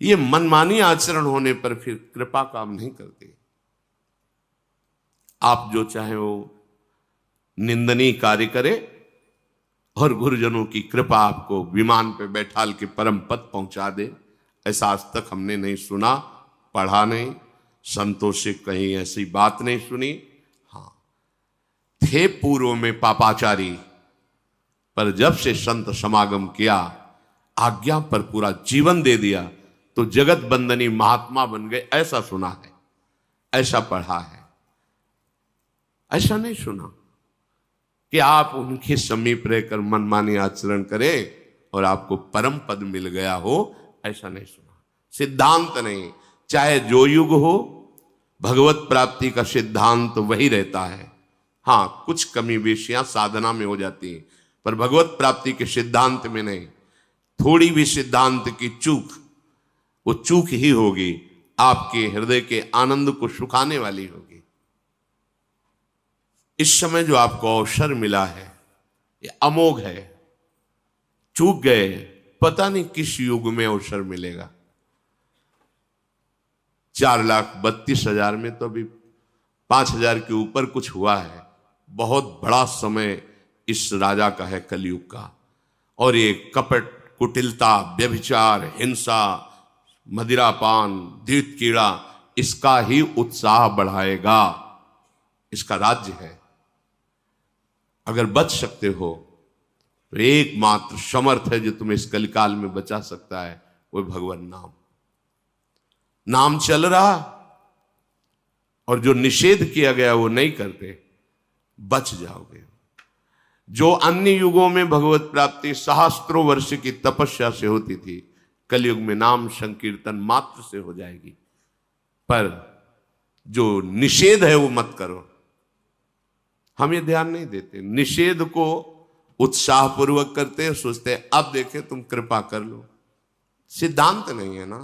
ये मनमानी आचरण होने पर फिर कृपा काम नहीं करती। आप जो चाहे वो निंदनीय कार्य करे और गुरुजनों की कृपा आपको विमान पे बैठाल के परम पद पहुंचा दे, ऐसा आज तक हमने नहीं सुना, पढ़ा नहीं, संतों से कहीं ऐसी बात नहीं सुनी। हाँ, थे पूर्व में पापाचारी, पर जब से संत समागम किया, आज्ञा पर पूरा जीवन दे दिया, तो जगत बंदनी महात्मा बन गए। ऐसा सुना है, ऐसा पढ़ा है, ऐसा नहीं सुना कि आप उनके समीप रहकर मनमानी आचरण करें और आपको परम पद मिल गया हो। ऐसा नहीं सुना, सिद्धांत नहीं। चाहे जो युग हो, भगवत प्राप्ति का सिद्धांत वही रहता है। हाँ, कुछ कमी बेशियां साधना में हो जाती हैं, पर भगवत प्राप्ति के सिद्धांत में नहीं। थोड़ी भी सिद्धांत की चूक, वो चूक ही होगी, आपके हृदय के आनंद को सुखाने वाली होगी। इस समय जो आपको अवसर मिला है, ये अमोघ है। चूक गए, पता नहीं किस युग में अवसर मिलेगा। 4,32,000 में तो अभी 5,000 के ऊपर कुछ हुआ है। बहुत बड़ा समय इस राजा का है, कलयुग का। और ये कपट, कुटिलता, व्यभिचार, हिंसा, मदिरापान, द्वित कीड़ा, इसका ही उत्साह बढ़ाएगा। इसका राज्य है। अगर बच सकते हो तो एकमात्र समर्थ है जो तुम्हें इस कलिकाल में बचा सकता है, वो भगवान नाम। नाम चल रहा और जो निषेध किया गया वो नहीं करते, बच जाओगे। जो अन्य युगों में भगवत प्राप्ति सहस्त्रों वर्ष की तपस्या से होती थी, कलयुग में नाम संकीर्तन मात्र से हो जाएगी। पर जो निषेध है वो मत करो। हम ये ध्यान नहीं देते, निषेध को उत्साह पूर्वक करते हैं, सोचते हैं अब देखें तुम कृपा कर लो। सिद्धांत नहीं है ना।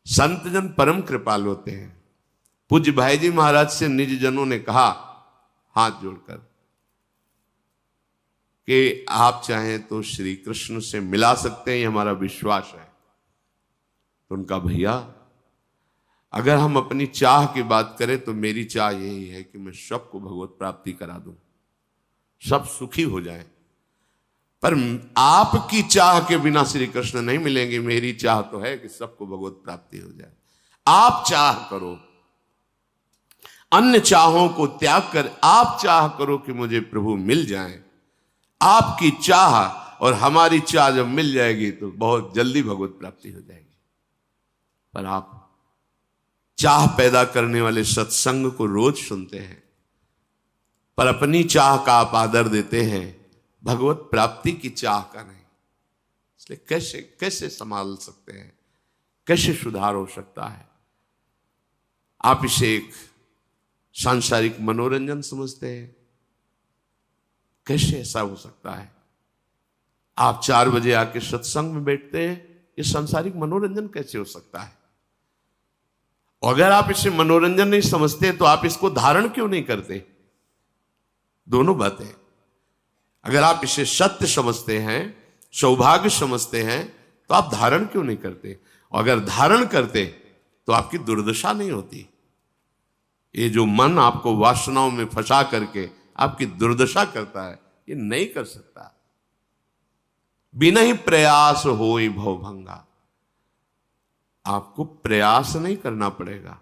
संत जन परम कृपालु होते हैं। पूज्य भाई जी महाराज से निज जनों ने कहा हाथ जोड़कर कि आप चाहें तो श्री कृष्ण से मिला सकते हैं, ये हमारा विश्वास है। तो उनका भैया, अगर हम अपनी चाह की बात करें तो मेरी चाह यही है कि मैं सबको भगवत प्राप्ति करा दूं, सब सुखी हो जाए। पर आपकी चाह के बिना श्री कृष्ण नहीं मिलेंगे। मेरी चाह तो है कि सबको भगवत प्राप्ति हो जाए। आप चाह करो, अन्य चाहों को त्याग कर आप चाह करो कि मुझे प्रभु मिल जाए। आपकी चाह और हमारी चाह जब मिल जाएगी तो बहुत जल्दी भगवत प्राप्ति हो जाएगी। पर आप चाह पैदा करने वाले सत्संग को रोज सुनते हैं, पर अपनी चाह का आप आदर देते हैं, भगवत प्राप्ति की चाह का नहीं। इसलिए कैसे संभाल सकते हैं, कैसे सुधार हो सकता है? आप इसे एक सांसारिक मनोरंजन समझते हैं। कैसे ऐसा हो सकता है? आप 4 बजे आके सत्संग में बैठते हैं, ये सांसारिक मनोरंजन कैसे हो सकता है? अगर आप इसे मनोरंजन नहीं समझते तो आप इसको धारण क्यों नहीं करते? दोनों बातें। अगर आप इसे सत्य समझते हैं, सौभाग्य समझते हैं, तो आप धारण क्यों नहीं करते? अगर धारण करते तो आपकी दुर्दशा नहीं होती। ये जो मन आपको वासनाओं में फंसा करके आपकी दुर्दशा करता है, ये नहीं कर सकता। बिना ही प्रयास होई भवभंगा। आपको प्रयास नहीं करना पड़ेगा।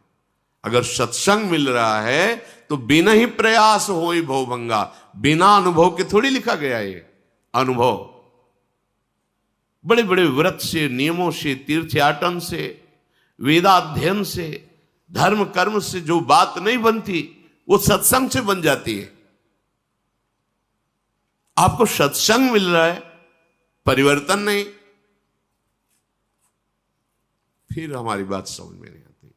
अगर सत्संग मिल रहा है तो बिना ही प्रयास होई भवभंगा। बिना अनुभव के थोड़ी लिखा गया ये अनुभव। बड़े बड़े व्रत से, नियमों से, तीर्थयाटन से, वेदाध्ययन से, धर्म कर्म से जो बात नहीं बनती वो सत्संग से बन जाती है। आपको सत्संग मिल रहा है, परिवर्तन नहीं, फिर हमारी बात समझ में नहीं आती।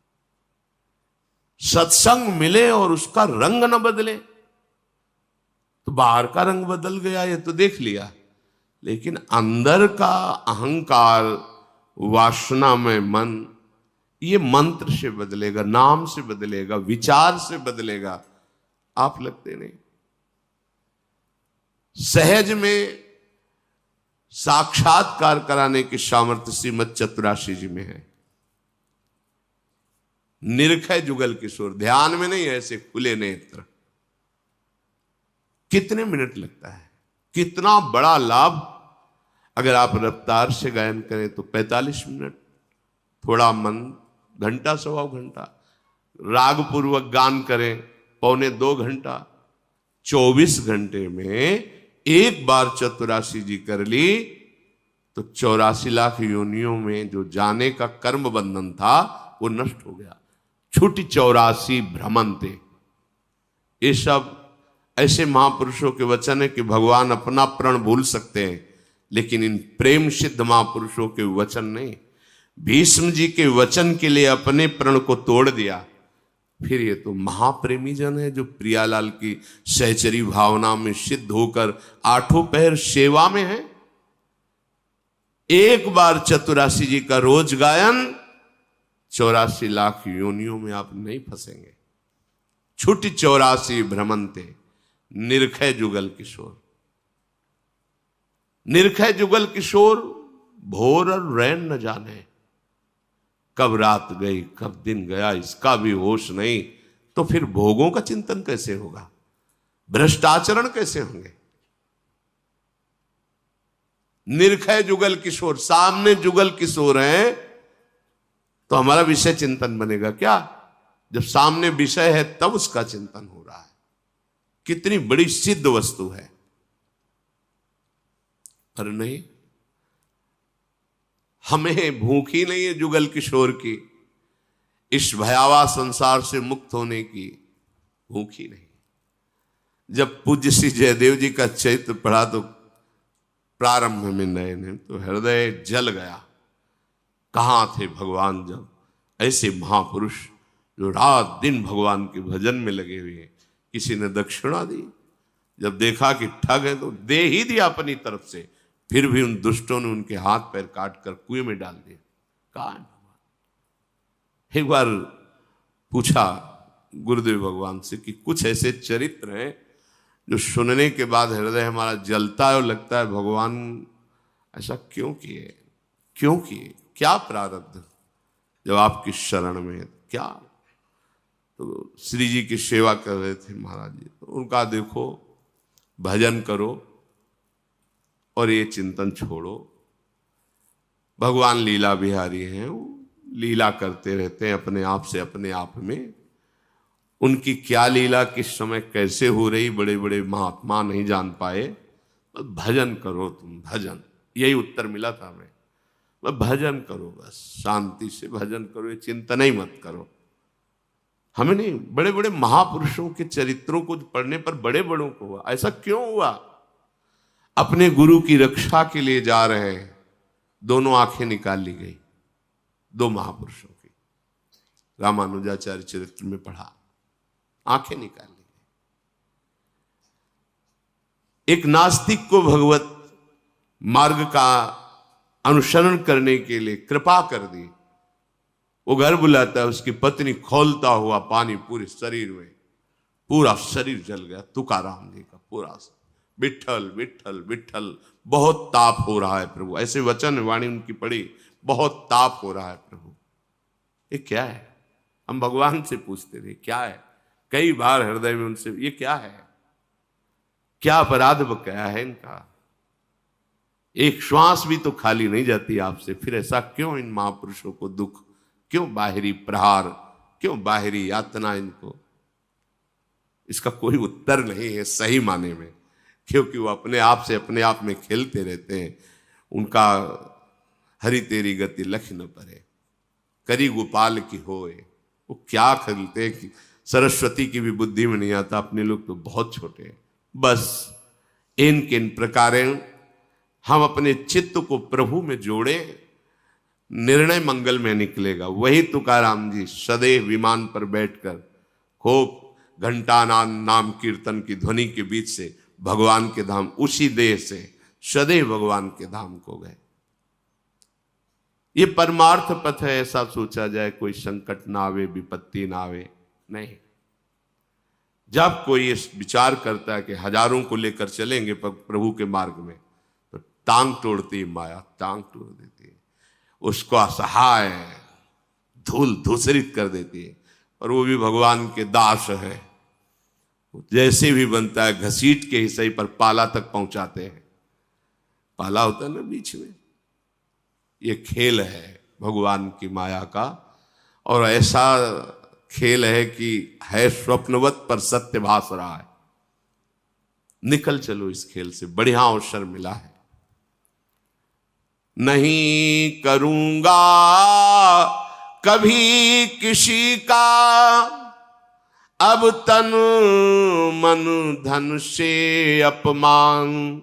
सत्संग मिले और उसका रंग न बदले तो बाहर का रंग बदल गया ये तो देख लिया, लेकिन अंदर का अहंकार, वासना में मन, ये मंत्र से बदलेगा, नाम से बदलेगा, विचार से बदलेगा। आप लगते नहीं। सहज में साक्षात्कार कराने की सामर्थ्य श्रीमद चतुराशी जी में है। निरखय जुगल किशोर, ध्यान में नहीं, ऐसे खुले नेत्र। कितने मिनट लगता है, कितना बड़ा लाभ। अगर आप रफ्तार से गायन करें तो 45 मिनट, थोड़ा मन घंटा सवा घंटा, राग पूर्वक गान करें 1.25 घंटा। 24 घंटे में एक बार चतुराशी जी कर ली तो 84 लाख योनियों में जो जाने का कर्म बंधन था वो नष्ट हो गया। छुटी 84 भ्रमंते। ये सब ऐसे महापुरुषों के वचन है कि भगवान अपना प्रण भूल सकते हैं, लेकिन इन प्रेम सिद्ध महापुरुषों के वचन नहीं। भीष्म जी के वचन के लिए अपने प्रण को तोड़ दिया। फिर ये तो महाप्रेमी जन है जो प्रियालाल की सहचरी भावना में सिद्ध होकर 8 पहर सेवा में है। एक बार चतुराशी जी का रोज गायन 84 लाख योनियों में आप नहीं फंसेंगे। छुटी 84 भ्रमंते, निरखय जुगल किशोर। निरखय जुगल किशोर, भोर और रैन न जाने, कब रात गई कब दिन गया इसका भी होश नहीं। तो फिर भोगों का चिंतन कैसे होगा, भ्रष्टाचरण कैसे होंगे। निरखय जुगल किशोर, सामने जुगल किशोर हैं तो हमारा विषय चिंतन बनेगा क्या? जब सामने विषय है तब उसका चिंतन हो रहा है। कितनी बड़ी सिद्ध वस्तु है। पर नहीं, हमें भूख ही नहीं है जुगल किशोर की, इस भयावह संसार से मुक्त होने की भूख ही नहीं। जब पूज्य श्री जयदेव जी का चरित्र पढ़ा तो प्रारंभ में नए ने तो हृदय जल गया। कहां थे भगवान जब ऐसे महापुरुष जो रात दिन भगवान के भजन में लगे हुए हैं, किसी ने दक्षिणा दी। जब देखा कि ठग है तो दे ही दिया अपनी तरफ से, फिर भी उन दुष्टों ने उनके हाथ पैर काट कर कुएं में डाल दिया। कहा एक बार पूछा गुरुदेव भगवान से कि कुछ ऐसे चरित्र हैं जो सुनने के बाद हृदय हमारा जलता है और लगता है भगवान ऐसा क्यों किए, क्यों किए, क्या प्रारब्ध जब आपकी शरण में क्या। तो श्री जी की सेवा कर रहे थे महाराज जी, तो उनका देखो भजन करो और ये चिंतन छोड़ो। भगवान लीला बिहारी हैं, वो लीला करते रहते हैं अपने आप से अपने आप में। उनकी क्या लीला किस समय कैसे हो रही बड़े बड़े महात्मा नहीं जान पाए। भजन करो तुम, भजन, यही उत्तर मिला था हमें। भजन करो, बस शांति से भजन करो, ये चिंतन ही मत करो। हमें नहीं, बड़े बड़े महापुरुषों के चरित्रों को पढ़ने पर बड़े बड़ों को हुआ। ऐसा क्यों हुआ? अपने गुरु की रक्षा के लिए जा रहे हैं, दोनों आंखें निकाल ली गई, 2 महापुरुषों की। रामानुजाचार्य चरित्र में पढ़ा, आंखें निकाल ली गई। एक नास्तिक को भगवत मार्ग का अनुसरण करने के लिए कृपा कर दी। वो घर बुलाता है, उसकी पत्नी खोलता हुआ पानी पूरे शरीर में, पूरा शरीर जल गया। तुकाराम जी का पूरा, विठ्ठल विठ्ठल विठ्ठल, बहुत ताप हो रहा है प्रभु, ऐसे वचन वाणी उनकी पड़ी, बहुत ताप हो रहा है प्रभु। ये क्या है? हम भगवान से पूछते थे क्या है, कई बार हृदय में उनसे, ये क्या है, क्या अपराध बकाया है इनका? एक श्वास भी तो खाली नहीं जाती आपसे, फिर ऐसा क्यों इन महापुरुषों को दुख, क्यों बाहरी प्रहार, क्यों बाहरी यातना इनको? इसका कोई उत्तर नहीं है सही माने में, क्योंकि वो अपने आप से अपने आप में खेलते रहते हैं। उनका हरि तेरी गति लख न परे, करी गोपाल की होए। वो क्या खेलते हैं कि सरस्वती की भी बुद्धि में नहीं आता, अपने लोग तो बहुत छोटे हैं। बस इन किन प्रकारें हम अपने चित्त को प्रभु में जोड़े, निर्णय मंगल में निकलेगा। वही तुकाराम जी सदैव विमान पर बैठकर खूब घंटानाद नाम कीर्तन की ध्वनि के बीच से भगवान के धाम, उसी देह से सदैव भगवान के धाम को गए। ये परमार्थ पथ है, ऐसा सोचा जाए कोई संकट ना आवे, विपत्ति ना आवे, नहीं। जब कोई इस विचार करता है कि हजारों को लेकर चलेंगे प्रभु के मार्ग में, तो टांग तोड़ती है माया, टांग तोड़ देती है, उसको असहाय धूल धूसरित कर देती है। और वो भी भगवान के दास है, जैसे भी बनता है घसीट के ही सही पर पाला तक पहुंचाते हैं। पाला होता है ना बीच में। ये खेल है भगवान की माया का, और ऐसा खेल है कि है स्वप्नवत पर सत्य भास रहा है। निकल चलो इस खेल से, बढ़िया अवसर मिला है। नहीं करूंगा कभी किसी का अब तन मन धन से अपमान,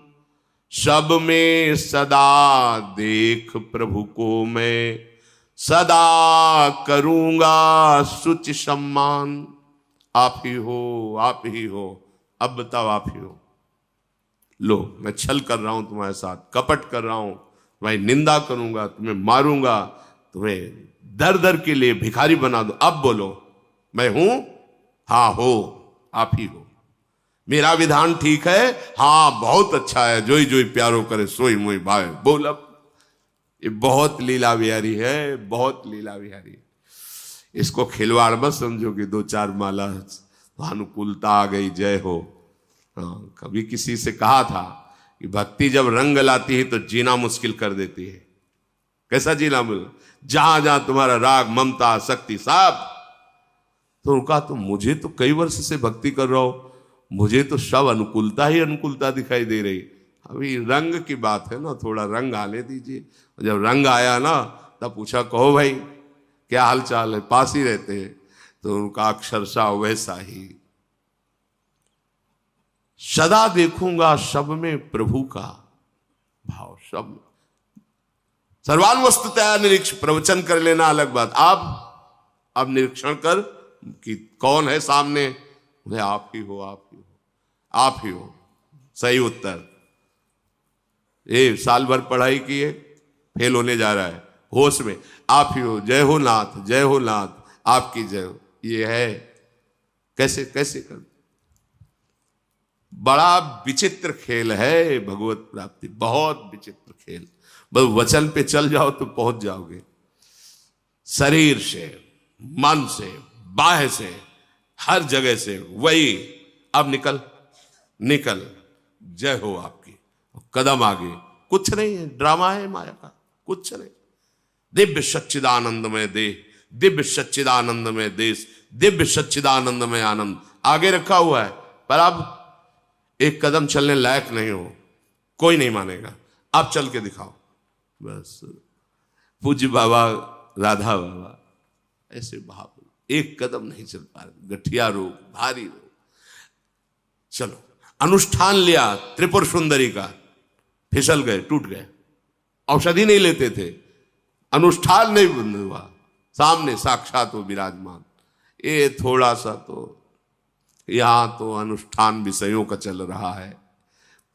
सब में सदा देख प्रभु को मैं सदा करूंगा सुच सम्मान। आप ही हो, आप ही हो, अब बताओ आप ही हो। लो मैं छल कर रहा हूं तुम्हारे साथ, कपट कर रहा हूं, तुम्हारी निंदा करूंगा, तुम्हें मारूंगा, तुम्हें दर दर के लिए भिखारी बना दो। अब बोलो मैं हूं? हाँ हो, आप ही हो। मेरा विधान ठीक है? हाँ बहुत अच्छा है। जोई जोई प्यारो करे सोई मोई भाई। बोल अब। ये बहुत लीला विहारी है, बहुत लीला विहारी है। इसको खिलवाड़ मत समझो कि दो चार माला तो अनुकूलता आ गई, जय हो। हाँ, कभी किसी से कहा था कि भक्ति जब रंग लाती है तो जीना मुश्किल कर देती है। कैसा जीना मुश्किल? जहां जहां तुम्हारा राग ममता शक्ति साहब। तो उनका तो मुझे तो कई वर्ष से भक्ति कर रहा हूं, मुझे तो सब अनुकूलता ही अनुकूलता दिखाई दे रही। अभी रंग की बात है ना, थोड़ा रंग आने दीजिए। जब रंग आया ना तब पूछा कहो भाई क्या हाल चाल है, पास ही रहते हैं। तो उनका अक्षरशः वैसा ही, सदा देखूंगा सब में प्रभु का भाव। सब सर्वान वस्तुतया निरीक्ष, प्रवचन कर लेना अलग बात। अब निरीक्षण कर कि कौन है सामने। बोले आप ही हो, आप ही हो, आप ही हो। सही उत्तर। साल भर पढ़ाई की है, फेल होने जा रहा है, होश में आप ही हो। जय हो नाथ, जय हो नाथ, आपकी जय हो। ये है कैसे कैसे कर। बड़ा विचित्र खेल है भगवत प्राप्ति, बहुत विचित्र खेल। बस वचन पे चल जाओ तो पहुंच जाओगे। शरीर से, मन से, बाह्य से, हर जगह से वही। अब निकल निकल, जय हो आपकी। कदम आगे, कुछ नहीं है, ड्रामा है माया का, कुछ नहीं। दिव्य सच्चिदानंदमय देह, दिव्य सच्चिदानंदमय देश, दिव्य सच्चिदानंदमय आनंद आगे रखा हुआ है। पर अब एक कदम चलने लायक नहीं हो, कोई नहीं मानेगा। आप चल के दिखाओ बस। पूज्य बाबा, राधा बाबा ऐसे भाव, एक कदम नहीं चल पा रहे, गठिया रोग, भारी रोग। चलो अनुष्ठान लिया त्रिपुर सुंदरी का, फिसल गए, टूट गए। औषधि नहीं लेते थे, अनुष्ठान नहीं बंद हुआ, सामने साक्षात वो विराजमान। ये थोड़ा सा तो यहां तो अनुष्ठान विषयों का चल रहा है,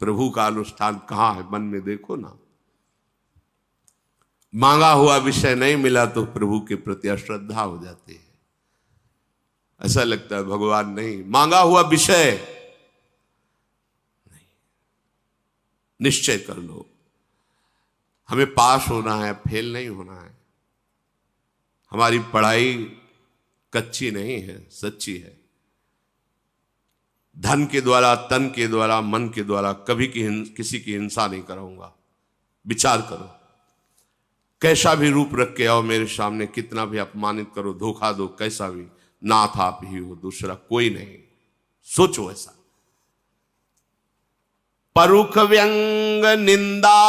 प्रभु का अनुष्ठान कहां है? मन में देखो ना। मांगा हुआ विषय नहीं मिला तो प्रभु के प्रति अश्रद्धा हो जाती है। ऐसा लगता है भगवान नहीं, मांगा हुआ विषय नहीं। निश्चय कर लो हमें पास होना है, फेल नहीं होना है। हमारी पढ़ाई कच्ची नहीं है, सच्ची है। धन के द्वारा, तन के द्वारा, मन के द्वारा कभी किसी की हिंसा नहीं कराऊंगा। विचार करो, कैसा भी रूप रख के आओ मेरे सामने, कितना भी अपमानित करो, धोखा दो, कैसा भी, नाथ आप ही हो, दूसरा कोई नहीं। सोचो ऐसा। परुख व्यंग निंदा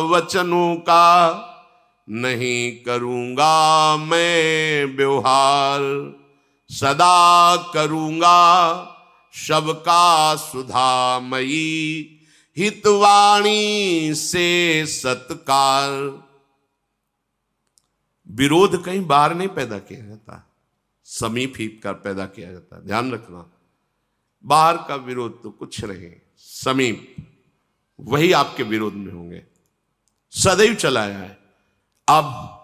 वचनों का नहीं करूंगा मैं व्यवहार, सदा करूंगा सबका सुधामयी, हितवाणी से सत्कार। विरोध कहीं बाहर नहीं पैदा किया जाता, समीप ही कर पैदा किया जाता है। ध्यान रखना, बाहर का विरोध तो कुछ नहीं, समीप वही आपके विरोध में होंगे। सदैव चलाया है। अब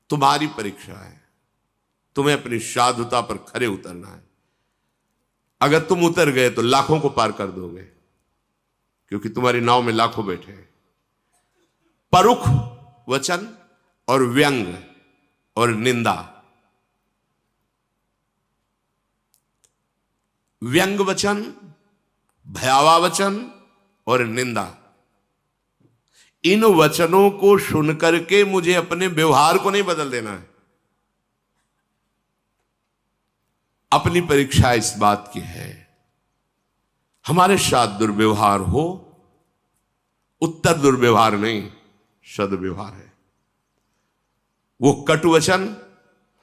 तुम्हारी परीक्षा है, तुम्हें अपनी साधुता पर खरे उतरना है। अगर तुम उतर गए तो लाखों को पार कर दोगे। क्योंकि तुम्हारी नाव में लाखों बैठे हैं। परुख वचन और व्यंग और निंदा। व्यंग वचन, भयावह वचन और निंदा, इन वचनों को सुन करके मुझे अपने व्यवहार को नहीं बदल देना है। अपनी परीक्षा इस बात की है, हमारे साथ दुर्व्यवहार हो, उत्तर दुर्व्यवहार नहीं, सद्व्यवहार है। वो कटु वचन,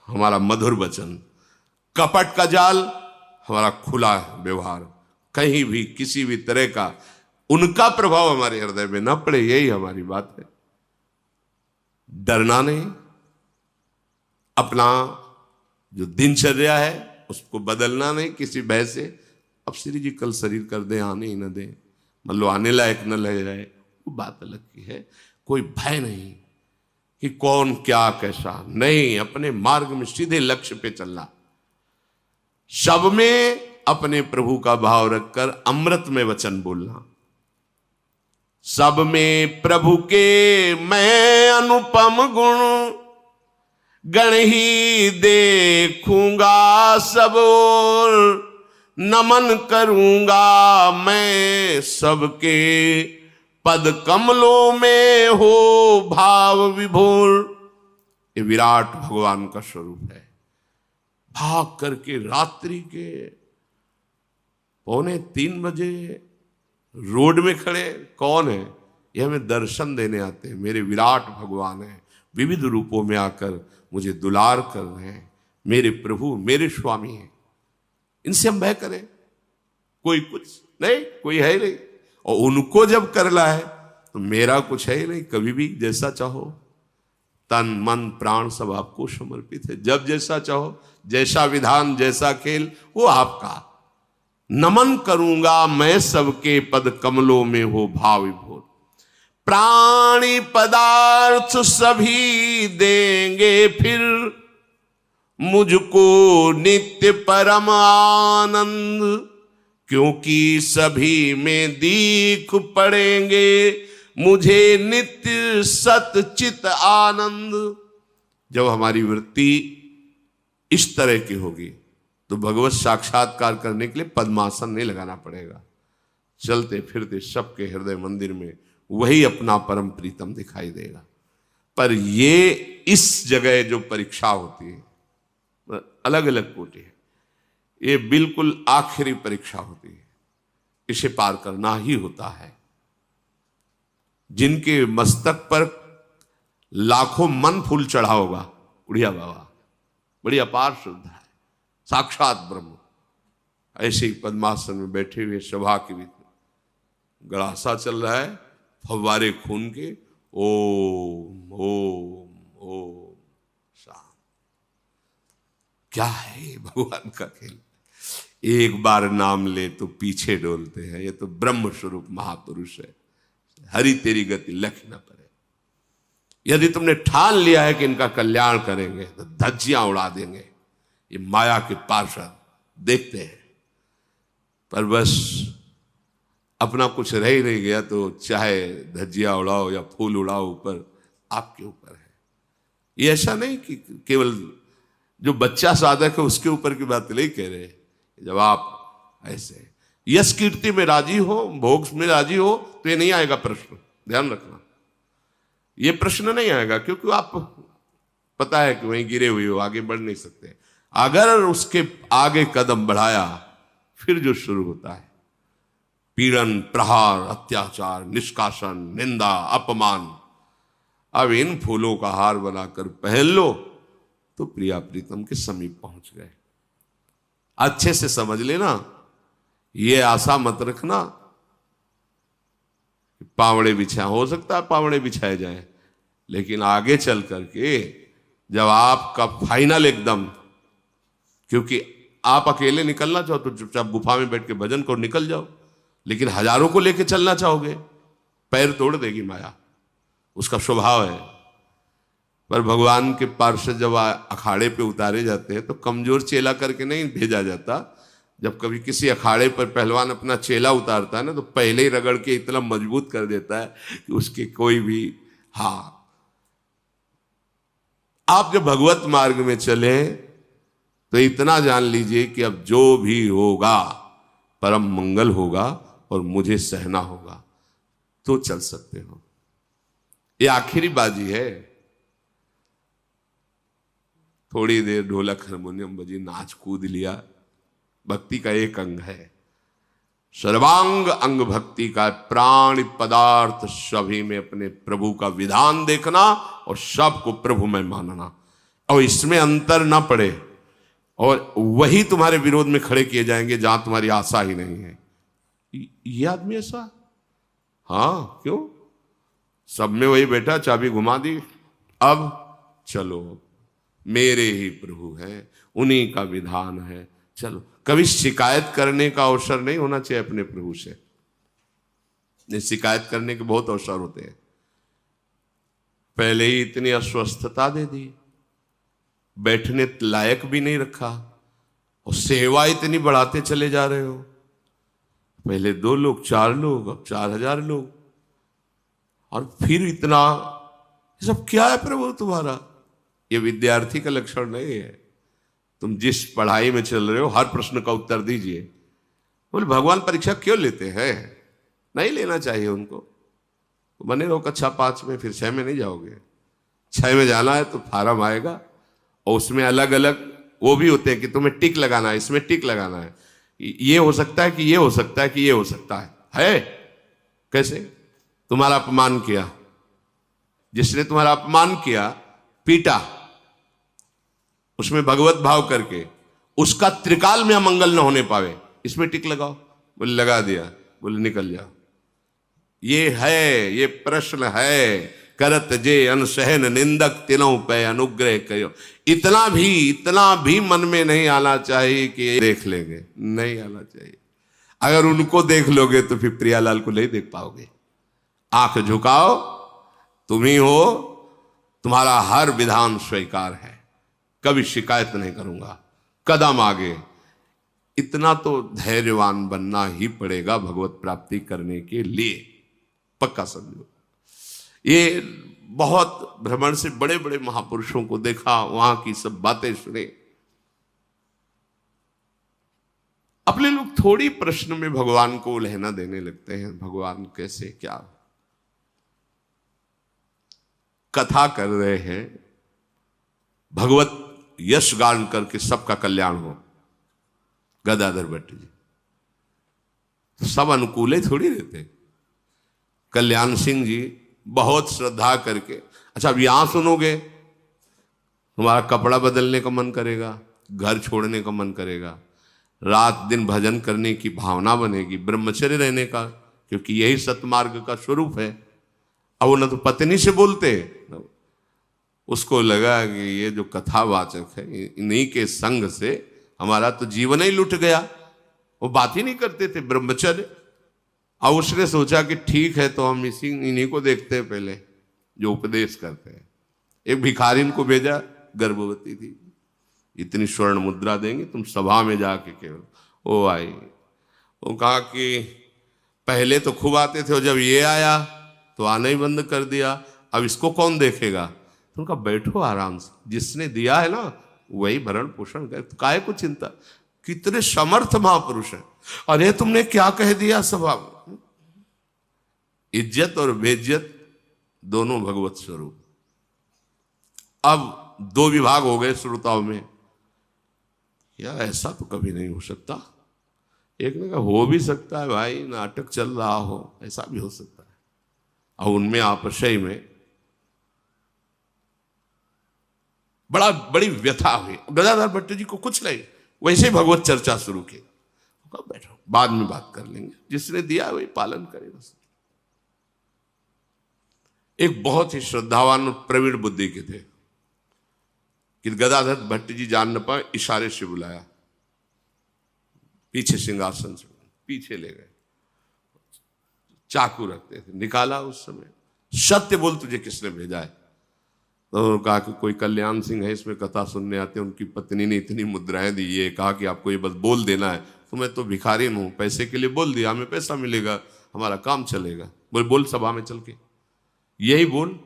हमारा मधुर वचन। कपट का जाल, हमारा खुला व्यवहार। कहीं भी किसी भी तरह का उनका प्रभाव हमारे हृदय में न पड़े, यही हमारी बात है। डरना नहीं, अपना जो दिनचर्या है उसको बदलना नहीं किसी भय से। अब श्री जी कल शरीर कर दे, आने ही न दे, मतलब आने लायक न ले जाए, वो बात अलग की है। कोई भय नहीं कि कौन क्या कैसा, नहीं, अपने मार्ग में सीधे लक्ष्य पे चलना। सब में अपने प्रभु का भाव रखकर अमृत में वचन बोलना। सब में प्रभु के मैं अनुपम गुण, गण ही देखूंगा सब ओर, नमन करूंगा मैं सबके पद कमलों में हो भाव विभोर। ये विराट भगवान का स्वरूप है। भाग करके रात्रि के 2:45 बजे रोड में खड़े, कौन है ये? हमें दर्शन देने आते हैं। मेरे विराट भगवान है, विविध रूपों में आकर मुझे दुलार कर रहे हैं। मेरे प्रभु, मेरे स्वामी हैं, इनसे हम भय करें? कोई कुछ नहीं, कोई है नहीं। और उनको जब करना है तो मेरा कुछ है ही नहीं। कभी भी जैसा चाहो, तन मन प्राण सब आपको समर्पित है। जब जैसा चाहो, जैसा विधान, जैसा खेल, वो आपका। नमन करूंगा मैं सबके पद कमलों में हो भाव विभोर। प्राणी पदार्थ सभी देंगे फिर, मुझको नित्य परम आनंद, क्योंकि सभी में दीख पड़ेंगे मुझे नित्य सतचित आनंद। जब हमारी वृत्ति इस तरह की होगी तो भगवत साक्षात्कार करने के लिए पद्मासन नहीं लगाना पड़ेगा। चलते फिरते सबके हृदय मंदिर में वही अपना परम प्रीतम दिखाई देगा। पर ये इस जगह जो परीक्षा होती है, अलग अलग कोटि है, ये बिल्कुल आखिरी परीक्षा होती है। इसे पार करना ही होता है। जिनके मस्तक पर लाखों मन फूल चढ़ा होगा, उड़िया बाबा, बड़ी अपार श्रद्धा है, साक्षात ब्रह्म, ऐसे ही पद्मासन में बैठे हुए सभा के बीच में गड़ासा चल रहा है, फव्वारे खून के, ओम ओम ओम शांत। क्या है ये भगवान का खेल? एक बार नाम ले तो पीछे डोलते हैं। ये तो ब्रह्म स्वरूप महापुरुष है। हरि तेरी गति लख न पड़े। यदि तुमने ठान लिया है कि इनका कल्याण करेंगे तो धज्जियां उड़ा देंगे। ये माया के पार्षद देखते हैं, पर बस अपना कुछ रह ही नहीं गया तो चाहे धज्जियां उड़ाओ या फूल उड़ाओ, ऊपर आपके ऊपर है। ये ऐसा नहीं कि केवल जो बच्चा साधक है उसके ऊपर की बात नहीं कह रहे। जब आप ऐसे यश कीर्ति में राजी हो, भोग में राजी हो, तो ये नहीं आएगा प्रश्न। ध्यान रखना, ये प्रश्न नहीं आएगा, क्योंकि आप पता है कि वहीं गिरे हुए हो, आगे बढ़ नहीं सकते। अगर उसके आगे कदम बढ़ाया, फिर जो शुरू होता है पीड़न, प्रहार, अत्याचार, निष्कासन, निंदा, अपमान। अब इन फूलों का हार बनाकर पहन लो तो प्रिया प्रीतम के समीप पहुंच गए। अच्छे से समझ लेना, ये आशा मत रखना पावड़े बिछा, हो सकता है पावड़े बिछाए जाए, लेकिन आगे चल करके जब आपका फाइनल एकदम, क्योंकि आप अकेले निकलना चाहो तो चुपचाप गुफा में बैठ के भजन करो, निकल जाओ। लेकिन हजारों को लेके चलना चाहोगे, पैर तोड़ देगी माया, उसका स्वभाव है। पर भगवान के पार्षद जब अखाड़े पे उतारे जाते हैं तो कमजोर चेला करके नहीं भेजा जाता। जब कभी किसी अखाड़े पर पहलवान अपना चेला उतारता है ना, तो पहले ही रगड़ के इतना मजबूत कर देता है कि उसके कोई भी, हाँ, आप जब भगवत मार्ग में चले तो इतना जान लीजिए कि अब जो भी होगा परम मंगल होगा और मुझे सहना होगा, तो चल सकते हो। ये आखिरी बाजी है। थोड़ी देर ढोलक हारमोनियम बजी, नाच कूद लिया, भक्ति का एक अंग है। सर्वांग अंग भक्ति का प्राण पदार्थ सभी में अपने प्रभु का विधान देखना और सबको प्रभु में मानना, और इसमें अंतर ना पड़े, और वही तुम्हारे विरोध में खड़े किए जाएंगे जहां तुम्हारी आशा ही नहीं है। ये आदमी ऐसा, हाँ क्यों, सब में वही बैठा, चाबी घुमा दी, अब चलो मेरे ही प्रभु हैं, उन्हीं का विधान है, चलो। कभी शिकायत करने का अवसर नहीं होना चाहिए अपने प्रभु से। नहीं, शिकायत करने के बहुत अवसर होते हैं। पहले ही इतनी अस्वस्थता दे दी, बैठने लायक भी नहीं रखा, और सेवा इतनी बढ़ाते चले जा रहे हो। पहले 2 लोग, 4 लोग, अब 4000 लोग, और फिर इतना, ये सब क्या है प्रभु तुम्हारा? ये विद्यार्थी का लक्षण नहीं है। तुम जिस पढ़ाई में चल रहे हो हर प्रश्न का उत्तर दीजिए। बोले भगवान परीक्षा क्यों लेते हैं? नहीं लेना चाहिए उनको। बने रहो कक्षा 5 में, फिर 6 में नहीं जाओगे। 6 में जाना है तो फार्म आएगा, और उसमें अलग अलग वो भी होते हैं कि तुम्हें टिक लगाना है, इसमें टिक लगाना है, ये हो सकता है कि ये हो सकता है कि ये हो सकता है। कैसे? तुम्हारा अपमान किया, जिसने तुम्हारा अपमान किया, पीटा, उसमें भगवत भाव करके उसका त्रिकाल में अमंगल न होने पावे, इसमें टिक लगाओ। बोले लगा दिया, बोले निकल जाओ। ये है, ये प्रश्न है, करत जे अनसहन निंदक तिनों पे अनुग्रह करो। इतना भी मन में नहीं आना चाहिए कि देख लेंगे, नहीं आना चाहिए। अगर उनको देख लोगे तो फिर प्रियालाल को नहीं देख पाओगे। आंख झुकाओ, तुम ही हो, तुम्हारा हर विधान स्वीकार है, कभी शिकायत नहीं करूंगा, कदम आगे। इतना तो धैर्यवान बनना ही पड़ेगा भगवत प्राप्ति करने के लिए, पक्का समझो। ये बहुत भ्रमण से बड़े बड़े महापुरुषों को देखा, वहां की सब बातें सुने। अपने लोग थोड़ी प्रश्न में भगवान को उलहना देने लगते हैं, भगवान कैसे क्या। कथा कर रहे हैं, भगवत यश गान करके सबका कल्याण हो, गदाधर भट्ट जी तो सब अनुकूल थोड़ी रहते। कल्याण सिंह जी बहुत श्रद्धा करके, अच्छा अब यहां सुनोगे तुम्हारा कपड़ा बदलने का मन करेगा, घर छोड़ने का मन करेगा, रात दिन भजन करने की भावना बनेगी, ब्रह्मचर्य रहने का, क्योंकि यही सतमार्ग का स्वरूप है। अब वो न तो पत्नी से बोलते, उसको लगा कि ये जो कथावाचक है, इन्हीं के संग से हमारा तो जीवन ही लुट गया। वो बात ही नहीं करते थे ब्रह्मचर्य। अब उसने सोचा कि ठीक है, तो हम इन्हीं को देखते हैं पहले जो उपदेश करते हैं। एक भिखारिन को भेजा, गर्भवती थी, इतनी स्वर्ण मुद्रा देंगे, तुम सभा में जाके केवल। वो आई, वो कहा कि पहले तो खूब आते थे, और जब ये आया तो आना ही बंद कर दिया, अब इसको कौन देखेगा? तो उनका बैठो आराम से, जिसने दिया है ना वही भरण पोषण करे, तो काहे को चिंता। कितने समर्थ महापुरुष हैं। अरे तुमने क्या कह दिया सभा में? इज्जत और बेइज्जत दोनों भगवत स्वरूप। अब 2 विभाग हो गए श्रोताओं में, यार ऐसा तो कभी नहीं हो सकता। एक ने कहा हो भी सकता है भाई, नाटक चल रहा हो, ऐसा भी हो सकता है। और उनमें आपसय में बड़ी व्यथा हुई। गदाधर भट्ट जी को कुछ नहीं, वैसे ही भगवत चर्चा शुरू की। बैठो, बाद में बात कर लेंगे, जिसने दिया वही पालन करे बस। एक बहुत ही श्रद्धावान और प्रवीण बुद्धि के थे कि गदाधर भट्ट जी जान न पाए, इशारे से बुलाया, पीछे सिंहासन से पीछे ले गए, चाकू रखते थे, निकाला। उस समय सत्य बोल, तुझे किसने भेजा है? तो उन्होंने कहा कि कोई कल्याण सिंह है, इसमें कथा सुनने आते हैं, उनकी पत्नी ने इतनी मुद्राएं दी, ये कहा कि आपको ये बस बोल देना है, तो मैं तो भिखारी हूं, पैसे के लिए बोल दिया, हमें पैसा मिलेगा, हमारा काम चलेगा। बोल बोल सभा में चल के यही बोल।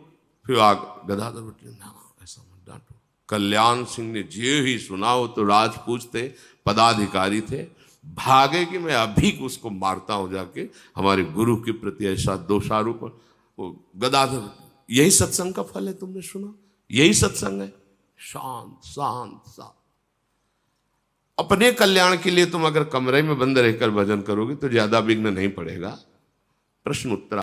फिर आग गदाधर बोले ना ऐसा मत डांटो। कल्याण सिंह ने जे ही सुना, हो तो राजपूत थे, पदाधिकारी थे, भागे कि मैं अभी उसको मारता हूं जाके, हमारे गुरु के प्रति ऐसा दोषारोप। वो गदाधर, यही सत्संग का फल है, तुमने सुना, यही सत्संग है। शांत शांत शांत। अपने कल्याण के लिए तुम अगर कमरे में बंद रहकर भजन करोगे तो ज्यादा विघ्न नहीं पड़ेगा। प्रश्न उत्तर